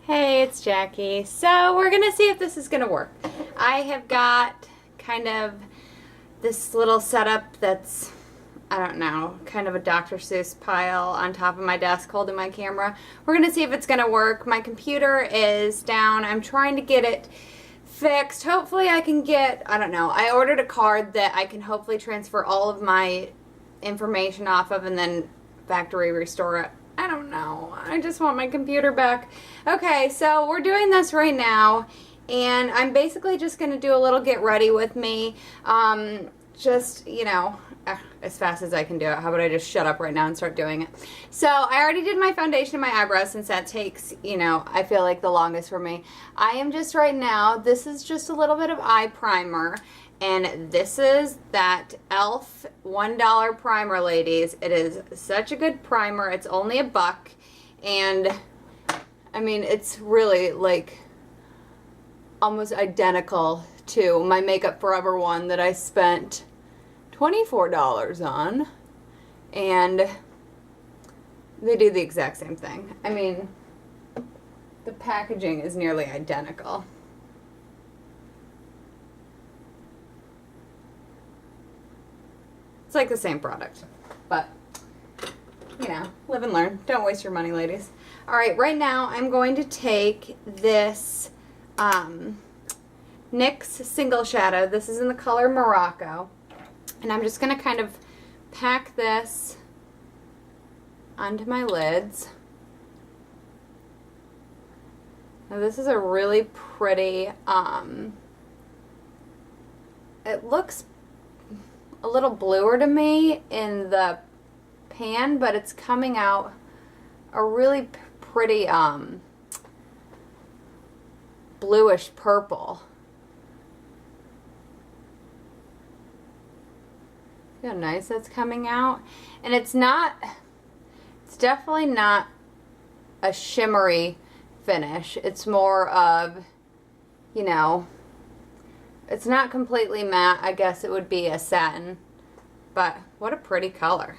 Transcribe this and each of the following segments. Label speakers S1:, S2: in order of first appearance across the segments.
S1: Hey, it's Jackie. So we're gonna see if this is gonna work. I have got kind of this little setup that's, I don't know, kind of a Dr. Seuss pile on top of my desk holding my camera. We're gonna see if it's gonna work. My computer is down. I'm trying to get it fixed. Hopefully I can get, I don't know, I ordered a card that I can hopefully transfer all of my information off of and then factory restore it. I don't know. I just want my computer back. Okay, so we're doing this right now, and I'm basically just going to do a little get ready with me. Just, you know, as fast as I can do it. How about I just shut up right now and start doing it? So I already did my foundation and my eyebrows since that takes, you know, I feel like the longest for me. I am just right now, this is just a little bit of eye primer. And this is that e.l.f. $1 primer, ladies. It is such a good primer. It's only $1. And, I mean, it's really, like, almost identical to my Makeup Forever one that I spent $24 on. And they do the exact same thing. I mean, the packaging is nearly identical. It's like the same product, but, you know, live and learn. Don't waste your money, ladies. All right, right now I'm going to take this NYX Single Shadow. This is in the color Morocco. And I'm just going to kind of pack this onto my lids. Now this is a really pretty, it looks a little bluer to me in the pan, but it's coming out a really pretty bluish purple. See how nice that's coming out? And it's definitely not a shimmery finish. It's more of, you know, it's not completely matte. I guess it would be a satin, but what a pretty color.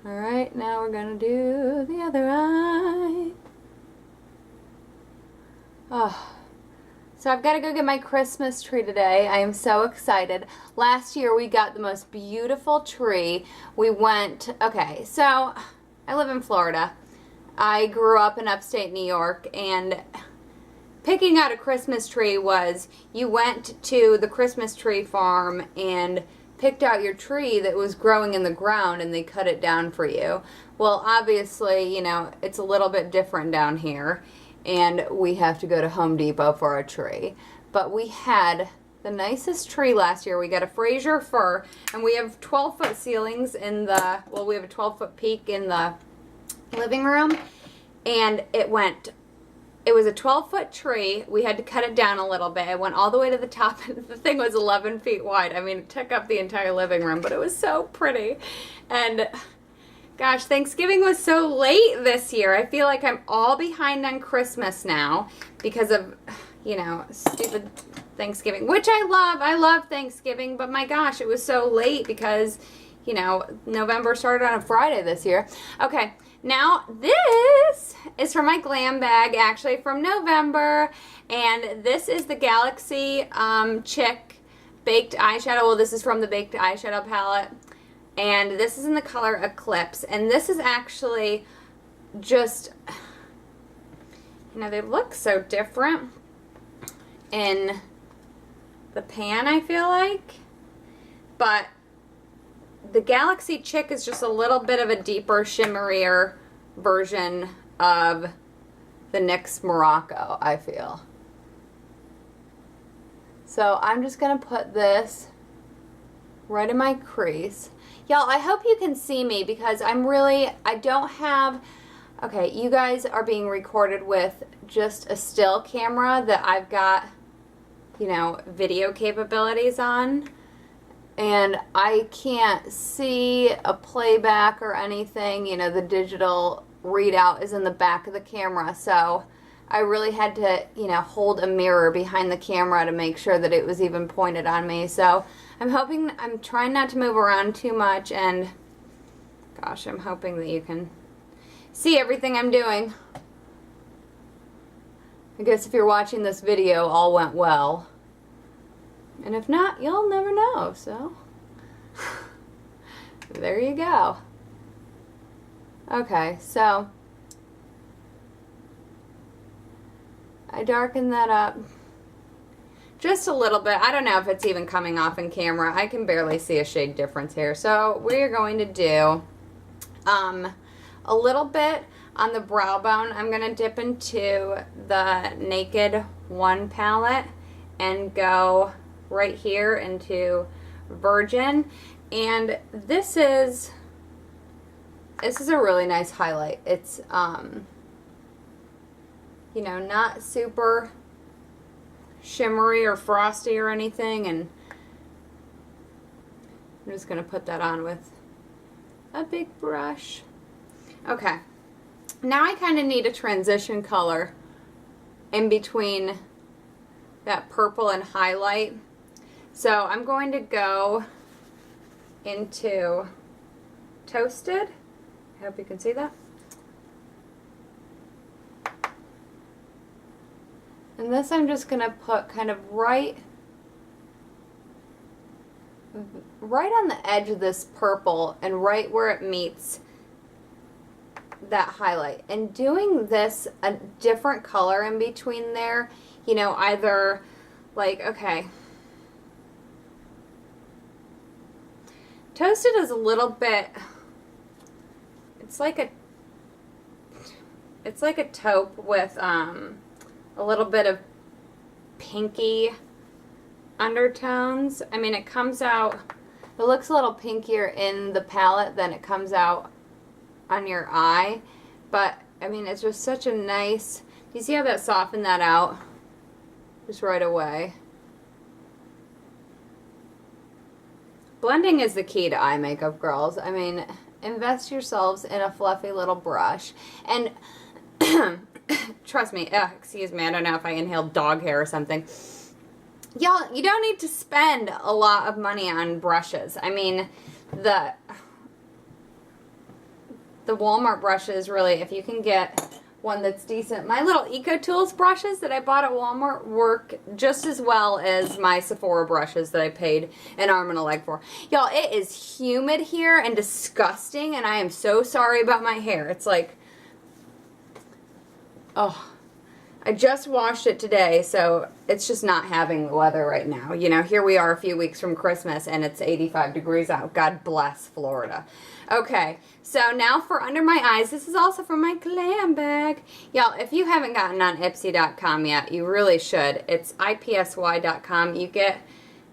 S1: All right, now we're gonna do the other eye. Oh, so I've got to go get my Christmas tree today. I am so excited. Last year we got the most beautiful tree. We went, okay, so I live in Florida. I grew up in upstate New York, and picking out a Christmas tree was you went to the Christmas tree farm and picked out your tree that was growing in the ground and they cut it down for you. Well, obviously, you know, it's a little bit different down here and we have to go to Home Depot for a tree. But we had the nicest tree last year. We got a Fraser fir, and we have 12-foot ceilings in the, well, we have a 12-foot peak in the living room, and it was a 12-foot tree. We had to cut it down a little bit. It went all the way to the top. The thing was 11 feet wide. I mean, it took up the entire living room, but it was so pretty. And gosh, Thanksgiving was so late this year. I feel like I'm all behind on Christmas now because of, you know, stupid Thanksgiving, which I love. I love Thanksgiving, but my gosh, it was so late because, you know, November started on a Friday this year. Okay. Now, this is from my glam bag, actually from November, and this is the Galaxy Chick Baked Eyeshadow. Well, this is from the Baked Eyeshadow palette, and this is in the color Eclipse, and this is actually just, you know, they look so different in the pan, I feel like, but the Galaxy Chick is just a little bit of a deeper, shimmerier version of the NYX Morocco, I feel. So I'm just going to put this right in my crease. Y'all, I hope you can see me because I don't have, okay, you guys are being recorded with just a still camera that I've got, you know, video capabilities on. And I can't see a playback or anything. You know, the digital readout is in the back of the camera. So I really had to, you know, hold a mirror behind the camera to make sure that it was even pointed on me. So I'm trying not to move around too much, and gosh, I'm hoping that you can see everything I'm doing. I guess if you're watching this video, all went well. And if not, you'll never know, so there you go. Okay, so I darkened that up just a little bit. I don't know if it's even coming off in camera. I can barely see a shade difference here. So we're going to do a little bit on the brow bone. I'm going to dip into the Naked One palette and go right here into Virgin. And this is a really nice highlight. It's you know, not super shimmery or frosty or anything, and I'm just going to put that on with a big brush. Okay, now I kind of need a transition color in between that purple and highlight, so I'm going to go into Toasted. I hope you can see that. And this I'm just going to put kind of right on the edge of this purple and right where it meets that highlight. And doing this a different color in between there, you know, either like, okay, Toasted is a little bit, it's like a taupe with a little bit of pinky undertones. I mean, it comes out, it looks a little pinkier in the palette than it comes out on your eye, but I mean, it's just such a nice, do you see how that softened that out just right away? Blending is the key to eye makeup, girls. I mean, invest yourselves in a fluffy little brush. And trust me, excuse me, I don't know if I inhaled dog hair or something. Y'all, you don't need to spend a lot of money on brushes. I mean, the Walmart brushes, really, if you can get one that's decent. My little EcoTools brushes that I bought at Walmart work just as well as my Sephora brushes that I paid an arm and a leg for. Y'all, it is humid here and disgusting, and I am so sorry about my hair. It's like, oh, I just washed it today, so it's just not having the weather right now. You know, here we are a few weeks from Christmas, and it's 85 degrees out. God bless Florida. Okay, so now for under my eyes, this is also from my glam bag. Y'all, if you haven't gotten on Ipsy.com yet, you really should. It's IPSY.com. You get,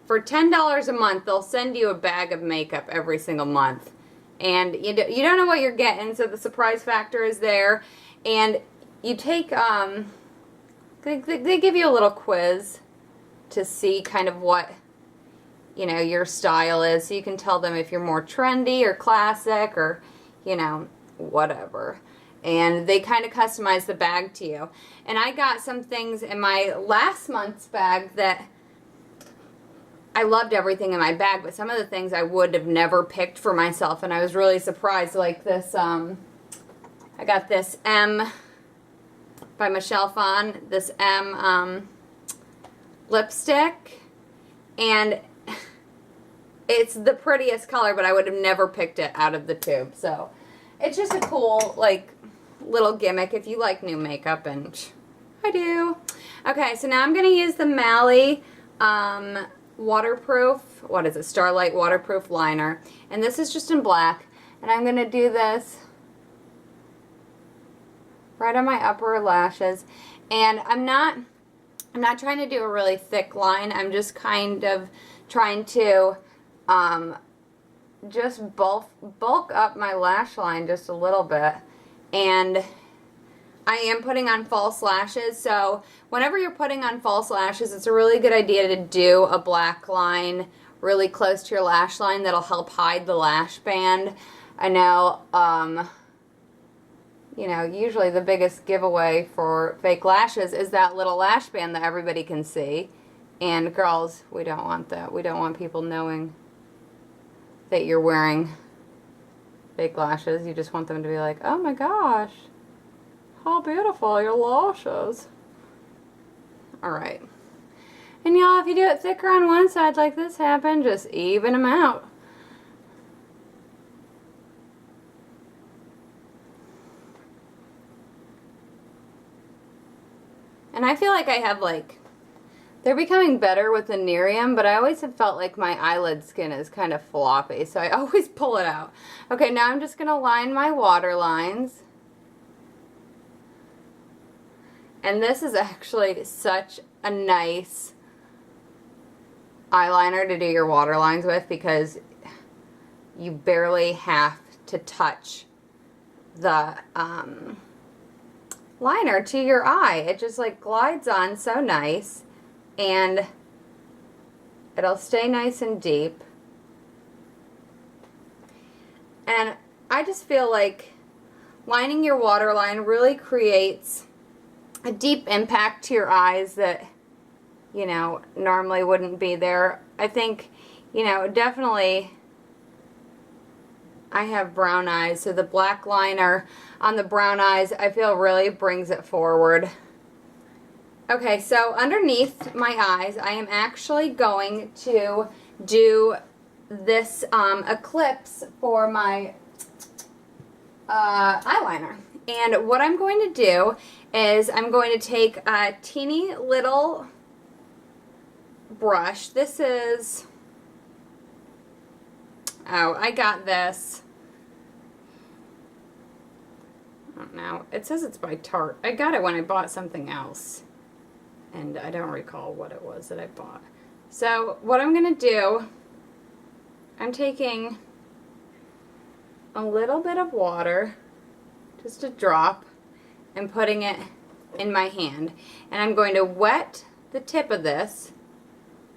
S1: for $10 a month, they'll send you a bag of makeup every single month. And you don't know what you're getting, so the surprise factor is there. And you take, they give you a little quiz to see kind of what, you know, your style is, so you can tell them if you're more trendy or classic or, you know, whatever. And they kind of customize the bag to you. And I got some things in my last month's bag that I loved everything in my bag, but some of the things I would have never picked for myself, and I was really surprised. Like this, I got this M by Michelle Phan, this M lipstick, and it's the prettiest color, but I would have never picked it out of the tube. So it's just a cool, like, little gimmick if you like new makeup, and I do. Okay, so now I'm going to use the Mally waterproof, what is it, Starlight waterproof liner. And this is just in black. And I'm going to do this right on my upper lashes. And I'm not trying to do a really thick line. I'm just kind of trying to just bulk up my lash line just a little bit. And I am putting on false lashes, so whenever you're putting on false lashes, it's a really good idea to do a black line really close to your lash line. That'll help hide the lash band. I know, you know, usually the biggest giveaway for fake lashes is that little lash band that everybody can see. And girls, we don't want that. We don't want people knowing that you're wearing fake lashes. You just want them to be like, oh my gosh, how beautiful your lashes. Alright. And y'all, if you do it thicker on one side like this happened, just even them out. And I feel like I have like, they're becoming better with the Nerium, but I always have felt like my eyelid skin is kind of floppy, so I always pull it out. Okay, now I'm just going to line my water lines. And this is actually such a nice eyeliner to do your water lines with because you barely have to touch the liner to your eye. It just like glides on so nice, and it'll stay nice and deep. And I just feel like lining your waterline really creates a deep impact to your eyes that, you know, normally wouldn't be there. I think, you know, definitely I have brown eyes, so the black liner on the brown eyes I feel really brings it forward. Okay, so underneath my eyes I am actually going to do this eclipse for my eyeliner. And what I'm going to do is I'm going to take a teeny little brush. This is, oh, I got this. I don't know. It says it's by Tarte. I got it when I bought something else, and I don't recall what it was that I bought. So what I'm going to do, I'm taking a little bit of water, just a drop, and putting it in my hand. And I'm going to wet the tip of this.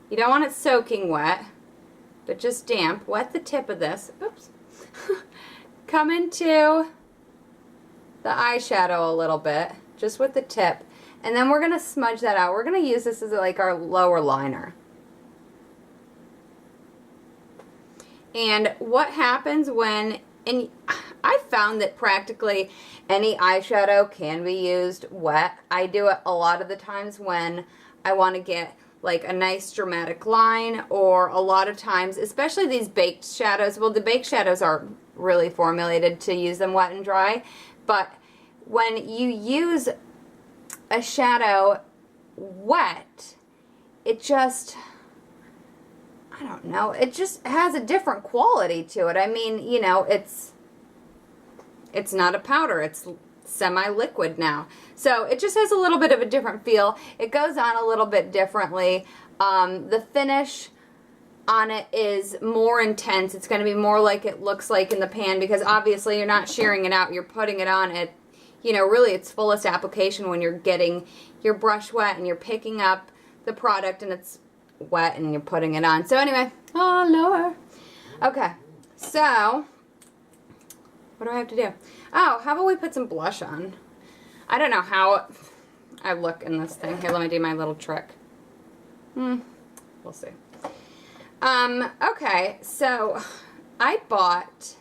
S1: You don't want it soaking wet, but just damp. Wet the tip of this. Oops. Come into the eyeshadow a little bit, just with the tip. And then we're going to smudge that out. We're going to use this as like our lower liner. And what happens when, and I found that practically any eyeshadow can be used wet. I do it a lot of the times when I want to get like a nice dramatic line, or a lot of times, especially these baked shadows. Well, the baked shadows are really formulated to use them wet and dry, but when you use a shadow wet, it just, I don't know, it just has a different quality to it. I mean, you know, it's not a powder, it's semi-liquid now. So it just has a little bit of a different feel. It goes on a little bit differently. The finish on it is more intense. It's going to be more like it looks like in the pan, because obviously you're not shearing it out, you're putting it on at, you know, really its fullest application when you're getting your brush wet and you're picking up the product and it's wet and you're putting it on. So anyway, oh lower. Okay, so what do I have to do? Oh, how about we put some blush on? I don't know how I look in this thing. Here, let me do my little trick. We'll see. Okay, so I bought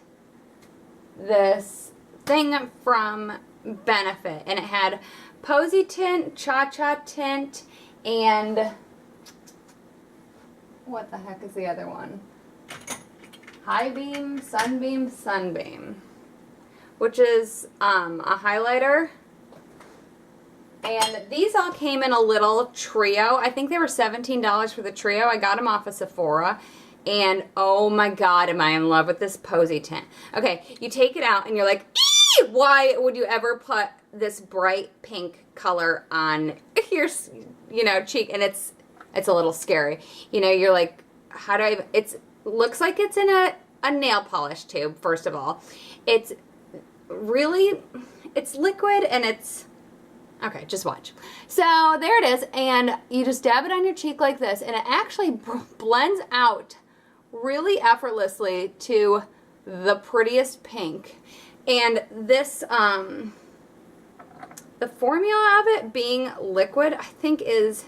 S1: this thing from Benefit, and it had Posy Tint, Cha-Cha Tint, and what the heck is the other one? High Beam, Sunbeam, Sunbeam, which is a highlighter. And these all came in a little trio. I think they were $17 for the trio. I got them off of Sephora. And oh my god, am I in love with this Posy Tint. Okay, you take it out and you're like, eee! Why would you ever put this bright pink color on your, you know, cheek? And it's a little scary. You know, you're like, how do I, it looks like it's in a nail polish tube, first of all. It's really, it's liquid and it's, okay, just watch. So there it is, and you just dab it on your cheek like this, and it actually blends out really effortlessly to the prettiest pink. And this, the formula of it being liquid, I think is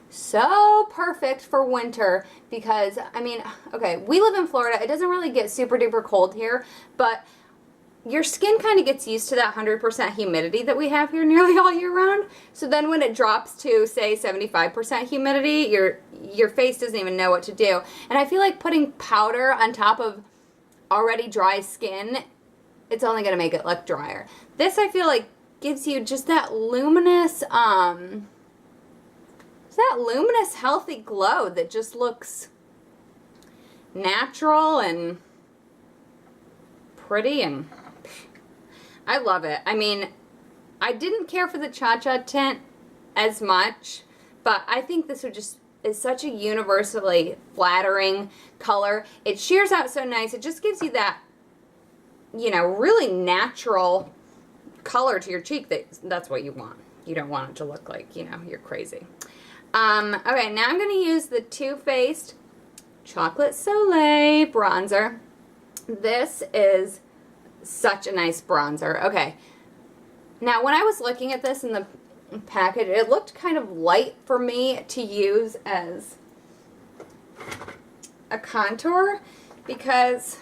S1: so perfect for winter, because, I mean, okay, we live in Florida. It doesn't really get super duper cold here, but your skin kind of gets used to that 100% humidity that we have here nearly all year round. So then when it drops to, say, 75% humidity, your face doesn't even know what to do. And I feel like putting powder on top of already dry skin, it's only going to make it look drier. This, I feel like, gives you just that luminous, healthy glow that just looks natural and pretty, and I love it. I mean, I didn't care for the Cha-Cha tint as much, but I think this is such a universally flattering color. It shears out so nice. It just gives you that, you know, really natural color to your cheek. That's what you want. You don't want it to look like, you know, you're crazy. Okay, now I'm going to use the Too Faced Chocolate Soleil bronzer. This is such a nice bronzer. Okay, now when I was looking at this in the package, it looked kind of light for me to use as a contour because,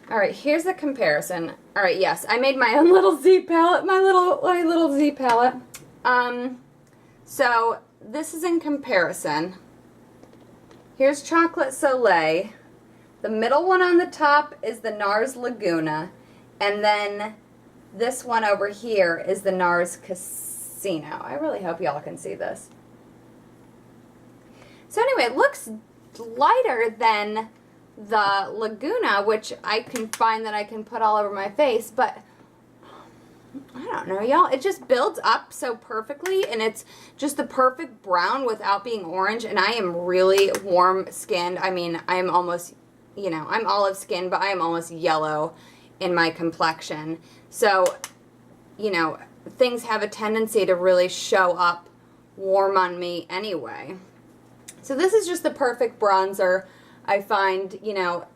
S1: all right, here's the comparison. All right, yes, I made my own little Z palette, my little Z palette. So this is in comparison. Here's Chocolate Soleil. The middle one on the top is the NARS Laguna, and then this one over here is the NARS Casino. I really hope y'all can see this. So anyway, it looks lighter than the Laguna, which I can find that I can put all over my face, but I don't know, y'all. It just builds up so perfectly, and it's just the perfect brown without being orange, and I am really warm-skinned. I mean, I'm almost, you know, I'm olive skinned, but I am almost yellow in my complexion. So, you know, things have a tendency to really show up warm on me anyway. So this is just the perfect bronzer. I find, you know,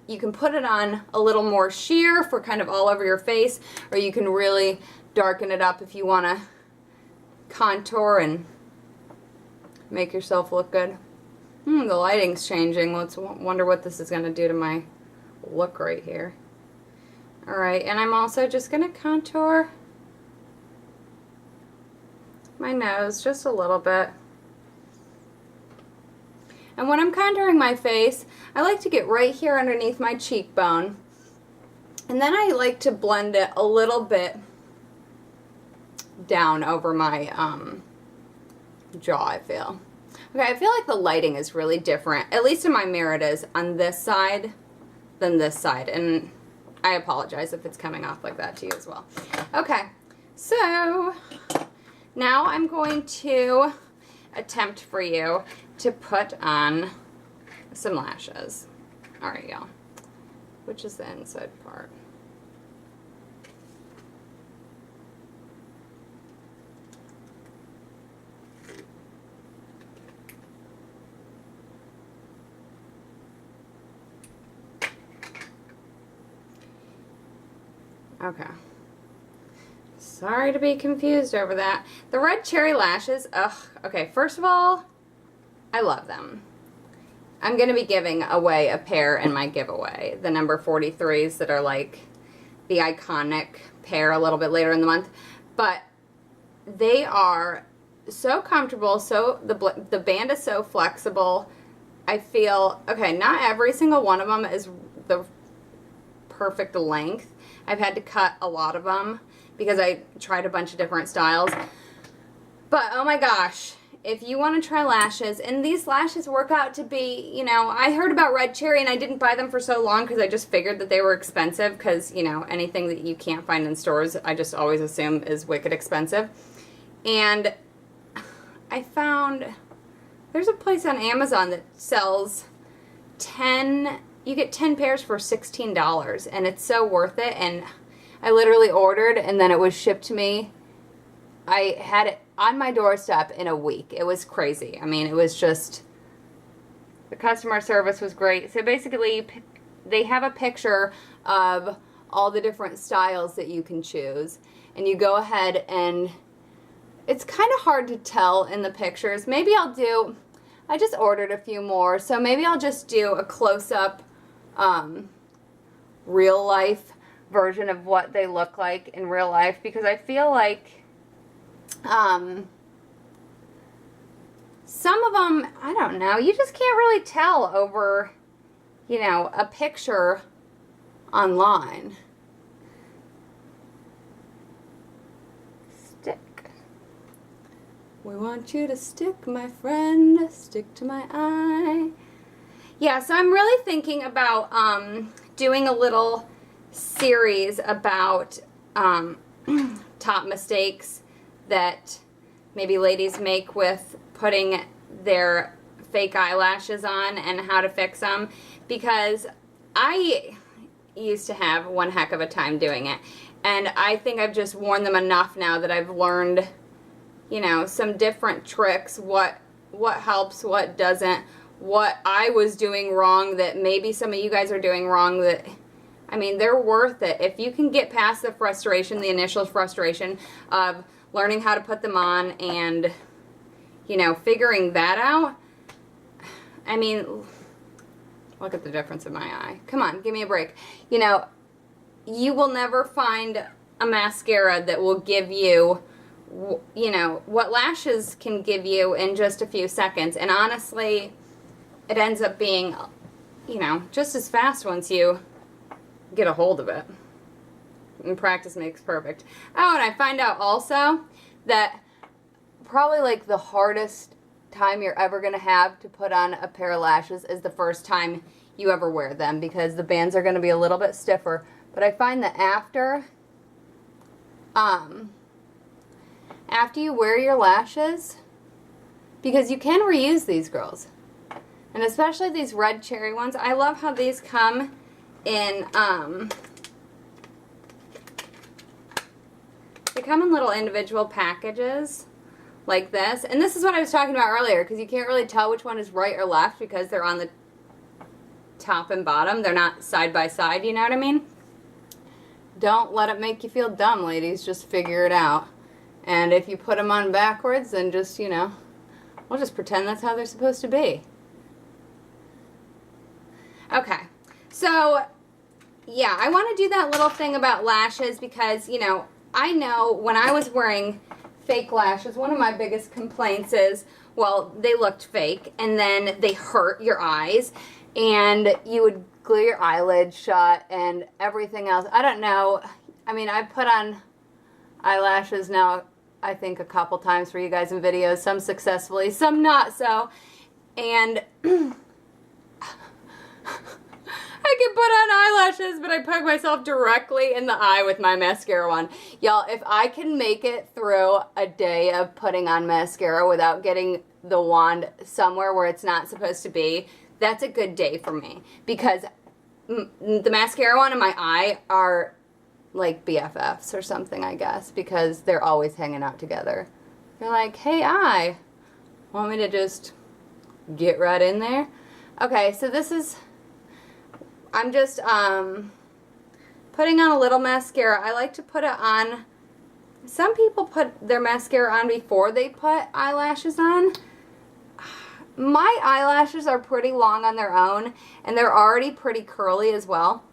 S1: you can put it on a little more sheer for kind of all over your face, or you can really darken it up if you want to contour and make yourself look good. The lighting's changing. Let's wonder what this is going to do to my look right here. Alright, and I'm also just going to contour my nose just a little bit. And when I'm contouring my face, I like to get right here underneath my cheekbone. And then I like to blend it a little bit down over my jaw, I feel. Okay, I feel like the lighting is really different, at least in my mirror it is, on this side than this side. And I apologize if it's coming off like that to you as well. Okay, so now I'm going to attempt for you to put on some lashes. Alright, y'all. Which is the inside part. Okay. Sorry to be confused over that. The red cherry lashes, ugh. Okay, first of all, I love them. I'm going to be giving away a pair in my giveaway. The number 43s that are like the iconic pair a little bit later in the month. But they are so comfortable, so the band is so flexible. I feel, okay, not every single one of them is the perfect length. I've had to cut a lot of them because I tried a bunch of different styles. But oh my gosh, if you want to try lashes, and these lashes work out to be, you know, I heard about red cherry and I didn't buy them for so long because I just figured that they were expensive because, you know, anything that you can't find in stores, I just always assume is wicked expensive. And I found, there's a place on Amazon that sells 10, you get 10 pairs for $16, and it's so worth it. And I literally ordered, and then it was shipped to me. I had it on my doorstep in a week. It was crazy. I mean, it was just, the customer service was great. So basically, they have a picture of all the different styles that you can choose, and you go ahead and it's kind of hard to tell in the pictures. Maybe I'll do, I just ordered a few more, so maybe I'll just do a close-up real life version of what they look like in real life, because I feel like some of them, I don't know, you just can't really tell over, you know, a picture online. Stick. We want you to stick, my friend, stick to my eye. Yeah, so I'm really thinking about doing a little series about top mistakes that maybe ladies make with putting their fake eyelashes on and how to fix them, because I used to have one heck of a time doing it, and I think I've just worn them enough now that I've learned, you know, some different tricks, what helps, what doesn't, what I was doing wrong that maybe some of you guys are doing wrong, that, I mean, they're worth it. If you can get past the frustration, the initial frustration of learning how to put them on and, you know, figuring that out, I mean, look at the difference in my eye. Come on, give me a break. You know, you will never find a mascara that will give you, you know, what lashes can give you in just a few seconds. And honestly, it ends up being, you know, just as fast once you get a hold of it. And practice makes perfect. Oh, and I find out also that probably like the hardest time you're ever going to have to put on a pair of lashes is the first time you ever wear them, because the bands are going to be a little bit stiffer. But I find that after you wear your lashes, because you can reuse these, girls, and especially these red cherry ones. I love how these come in, they come in little individual packages like this. And this is what I was talking about earlier, because you can't really tell which one is right or left because they're on the top and bottom. They're not side by side, you know what I mean? Don't let it make you feel dumb, ladies. Just figure it out. And if you put them on backwards, then just, you know, we'll just pretend that's how they're supposed to be. Okay, so yeah, I want to do that little thing about lashes because, you know, I know when I was wearing fake lashes, one of my biggest complaints is, well, they looked fake and then they hurt your eyes and you would glue your eyelids shut and everything else. I don't know. I mean, I've put on eyelashes now, I think a couple times for you guys in videos, some successfully, some not so. And I can put on eyelashes, but I poke myself directly in the eye with my mascara on. Y'all, if I can make it through a day of putting on mascara without getting the wand somewhere where it's not supposed to be, that's a good day for me. Because the mascara wand and my eye are like BFFs or something, I guess, because they're always hanging out together. They're like, hey, eye, want me to just get right in there? Okay, so this is... I'm just putting on a little mascara. I like to put it on. Some people put their mascara on before they put eyelashes on. My eyelashes are pretty long on their own, and they're already pretty curly as well.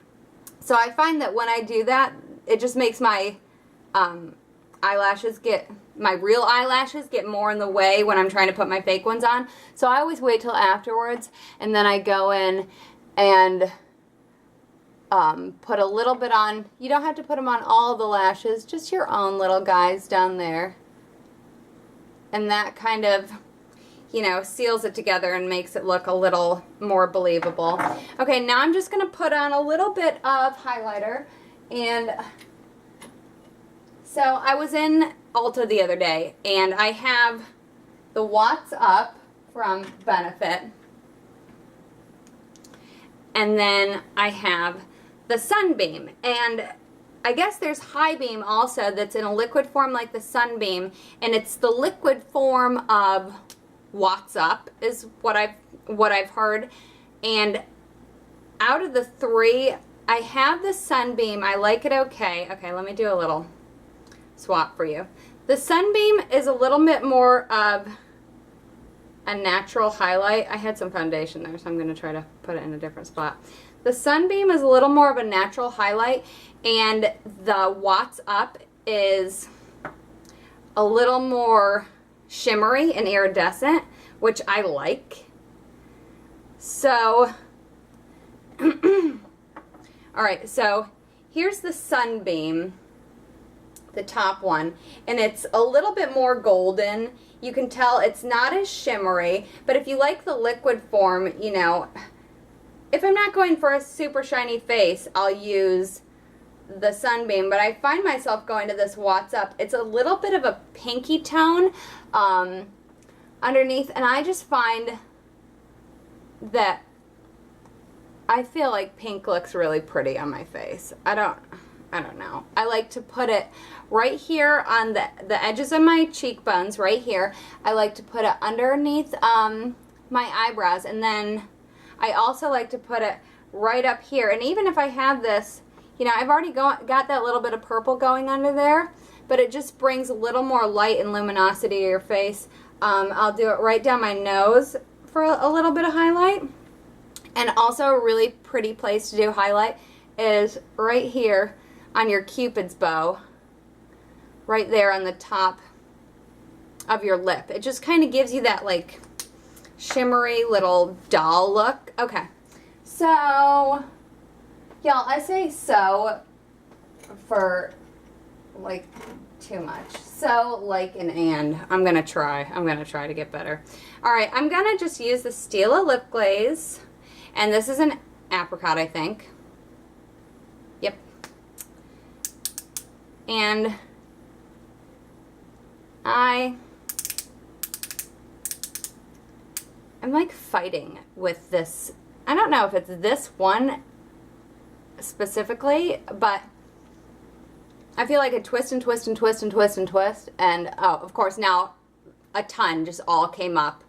S1: So I find that when I do that, it just makes my eyelashes get, my real eyelashes get more in the way when I'm trying to put my fake ones on. So I always wait till afterwards, and then I go in and put a little bit on. You don't have to put them on all the lashes, just your own little guys down there. And that kind of, you know, seals it together and makes it look a little more believable. Okay, now I'm just going to put on a little bit of highlighter. And so I was in Ulta the other day, and I have the What's Up from Benefit. And then I have the Sunbeam, and I guess there's High Beam also that's in a liquid form like the Sunbeam, and it's the liquid form of What's Up is what I've heard. And out of the three, I have the Sunbeam. I like it okay. Okay, let me do a little swap for you. The Sunbeam is a little bit more of a natural highlight. I had some foundation there, so I'm going to try to put it in a different spot. The Sunbeam is a little more of a natural highlight, and the Watts Up is a little more shimmery and iridescent, which I like. So, alright, so here's the Sunbeam, the top one, and it's a little bit more golden. You can tell it's not as shimmery, but if you like the liquid form, you know, if I'm not going for a super shiny face, I'll use the Sunbeam, but I find myself going to this Watts Up. It's a little bit of a pinky tone underneath, and I just find that I feel like pink looks really pretty on my face. I don't know. I like to put it right here on the edges of my cheekbones, right here. I like to put it underneath my eyebrows, and then I also like to put it right up here. And even if I have this, you know, I've already got that little bit of purple going under there, but it just brings a little more light and luminosity to your face. I'll do it right down my nose for a little bit of highlight. And also a really pretty place to do highlight is right here on your Cupid's bow, right there on the top of your lip. It just kind of gives you that like shimmery little doll look. Okay, so y'all, I say so for like too much. So, like, and I'm gonna try to get better. Alright, I'm gonna just use the Stila lip glaze, and this is an apricot, I think. Yep. And I'm like fighting with this. I don't know if it's this one specifically, but I feel like a twist and twist and twist and twist and twist, and oh, of course now a ton just all came up.